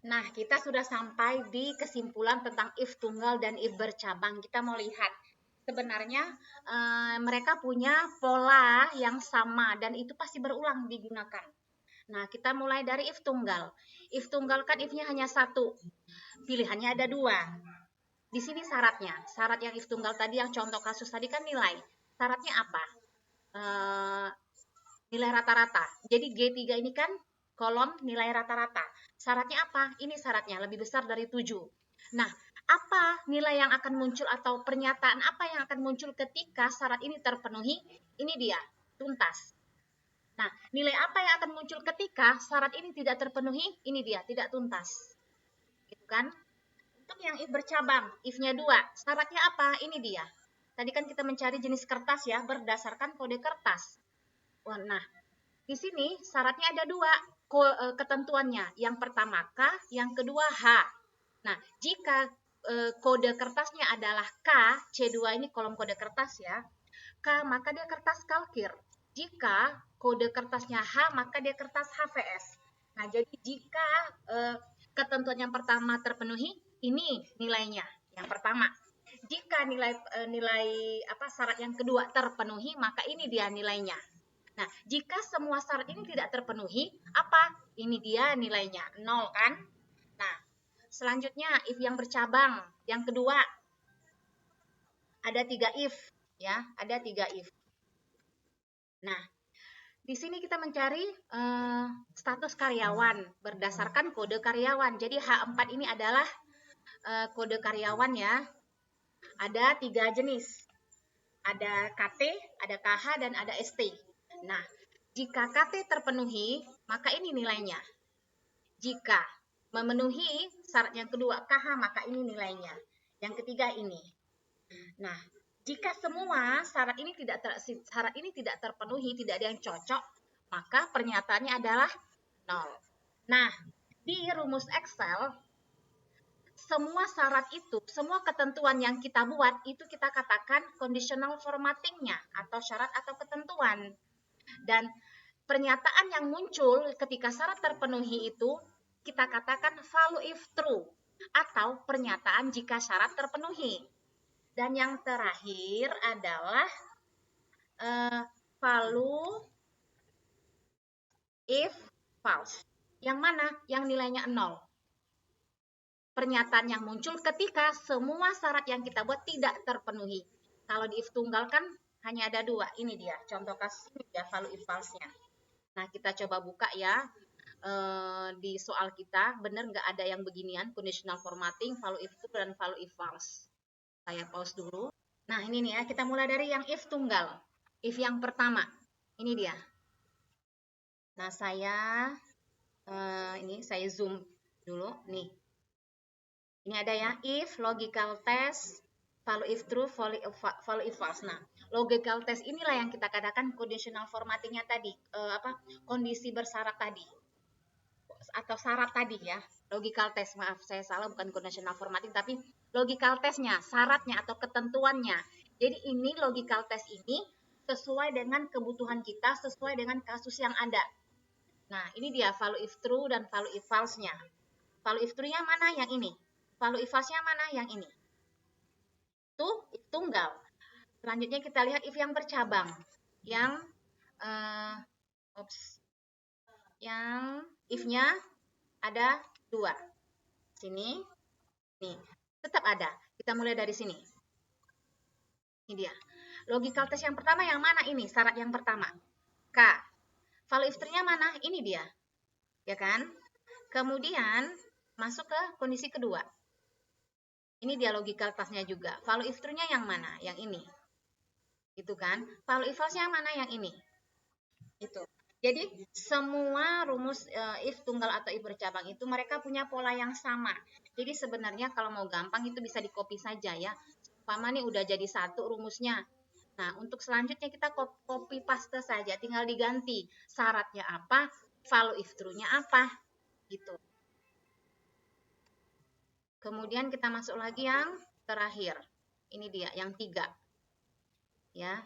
Nah, kita sudah sampai di kesimpulan tentang if tunggal dan if bercabang. Kita mau lihat sebenarnya mereka punya pola yang sama dan itu pasti berulang digunakan. Nah, kita mulai dari if tunggal. If tunggal kan if-nya hanya satu, pilihannya ada dua. Di sini syaratnya, syarat yang if tunggal tadi yang contoh kasus tadi kan nilai. Syaratnya apa? Eh, Nilai rata-rata. Jadi G3 ini kan kolom nilai rata-rata. Syaratnya apa? Ini syaratnya lebih besar dari 7. Nah, apa nilai yang akan muncul atau pernyataan apa yang akan muncul ketika syarat ini terpenuhi? Ini dia, tuntas. Nah, nilai apa yang akan muncul ketika syarat ini tidak terpenuhi? Ini dia, tidak tuntas. Gitu kan? Untuk yang if bercabang, if-nya 2, syaratnya apa? Ini dia. Tadi kan kita mencari jenis kertas ya, berdasarkan kode kertas. Wah, nah, di sini syaratnya ada dua ketentuannya. Yang pertama K, yang kedua H. Nah, jika kode kertasnya adalah K, C2 ini kolom kode kertas ya. K, maka dia kertas kalkir. Jika kode kertasnya H, maka dia kertas HVS. Nah, jadi jika ketentuan yang pertama terpenuhi, ini nilainya yang pertama. Jika nilai syarat yang kedua terpenuhi, maka ini dia nilainya. Nah, jika semua syarat ini tidak terpenuhi, apa? Ini dia nilainya, 0 kan? Nah, selanjutnya if yang bercabang, yang kedua ada 3 if ya, ada 3 if. Nah, di sini kita mencari status karyawan berdasarkan kode karyawan. Jadi H4 ini adalah kode karyawan ya. Ada 3 jenis. Ada KT, ada KH, dan ada ST. Nah, jika KT terpenuhi, maka ini nilainya. Jika memenuhi syarat yang kedua KH, maka ini nilainya. Yang ketiga ini. Nah, jika semua syarat ini tidak terpenuhi, tidak ada yang cocok, maka pernyataannya adalah 0. Nah, di rumus Excel, semua syarat itu, semua ketentuan yang kita buat, itu kita katakan conditional formatting-nya, atau syarat atau ketentuan. Dan pernyataan yang muncul ketika syarat terpenuhi itu, kita katakan value if true, atau pernyataan jika syarat terpenuhi. Dan yang terakhir adalah value if false. Yang mana? Yang nilainya 0. Pernyataan yang muncul ketika semua syarat yang kita buat tidak terpenuhi. Kalau di if tunggal kan hanya ada 2. Ini dia, contoh kasus ini ya, value if false-nya. Nah, kita coba buka ya. Di soal kita, benar nggak ada yang beginian, conditional formatting, value if true, dan value if false. Saya pause dulu. Nah, ini nih ya, kita mulai dari yang if tunggal. If yang pertama, ini dia. Nah, saya zoom dulu, nih. Ini ada ya, if, logical test, value if true, value if false. Nah, logical test inilah yang kita katakan conditional formatting-nya tadi, kondisi bersyarat tadi, atau syarat tadi ya. Logical test, maaf saya salah, bukan conditional formatting, tapi logical testnya, syaratnya atau ketentuannya. Jadi ini logical test ini sesuai dengan kebutuhan kita, sesuai dengan kasus yang ada. Nah, ini dia value if true dan value if false-nya. Value if true-nya mana? Yang ini. Value if false-nya mana? Yang ini. Itu if tunggal. Selanjutnya kita lihat if yang bercabang. Yang if-nya ada 2. Sini, nih, tetap ada. Kita mulai dari sini. Ini dia. Logical test yang pertama yang mana ini? Syarat yang pertama. K. Value if true-nya mana? Ini dia. Ya kan? Kemudian masuk ke kondisi kedua. Ini dia logical test-nya juga. Value if true-nya yang mana? Yang ini. Itu kan? Value if false-nya mana? Yang ini. Itu. Jadi semua rumus if tunggal atau if bercabang itu mereka punya pola yang sama. Jadi sebenarnya kalau mau gampang itu bisa di-copy saja ya. Umpama nih udah jadi satu rumusnya. Nah, untuk selanjutnya kita copy paste saja, tinggal diganti syaratnya apa, value if true-nya apa, gitu. Kemudian kita masuk lagi yang terakhir. Ini dia, yang 3. Ya.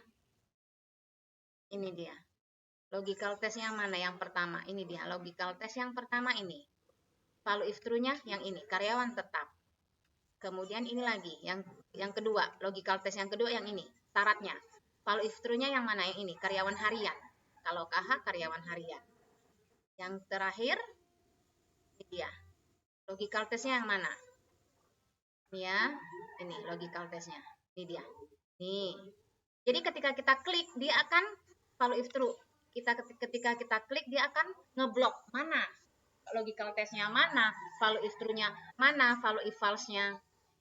Ini dia. Logical test yang mana? Yang pertama. Ini dia, logical test yang pertama ini. Value if true-nya yang ini, karyawan tetap. Kemudian ini lagi, yang kedua, logical test yang kedua yang ini, syaratnya. Value if true-nya yang mana? Yang ini, karyawan harian. Kalau KH, karyawan harian. Yang terakhir, ini dia. Logical test-nya yang mana? Ini ya, ini logical test-nya. Ini dia. Nih. Jadi ketika kita klik, dia akan value if true. Ketika kita klik, dia akan ngeblok mana logical test-nya mana, value if true-nya mana, value if false-nya.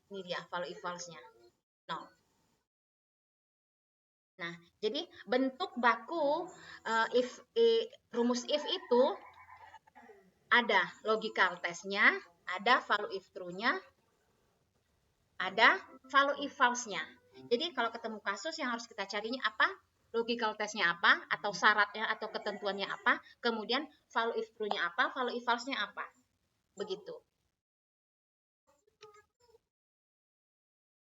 Ini dia value if false-nya. 0. Nah, jadi bentuk baku rumus if itu ada logical test-nya, ada value if true-nya, ada value if false-nya. Jadi kalau ketemu kasus yang harus kita carinya apa? Logical test-nya apa? Atau syaratnya atau ketentuannya apa? Kemudian value if true-nya apa? Value if false-nya apa? Begitu.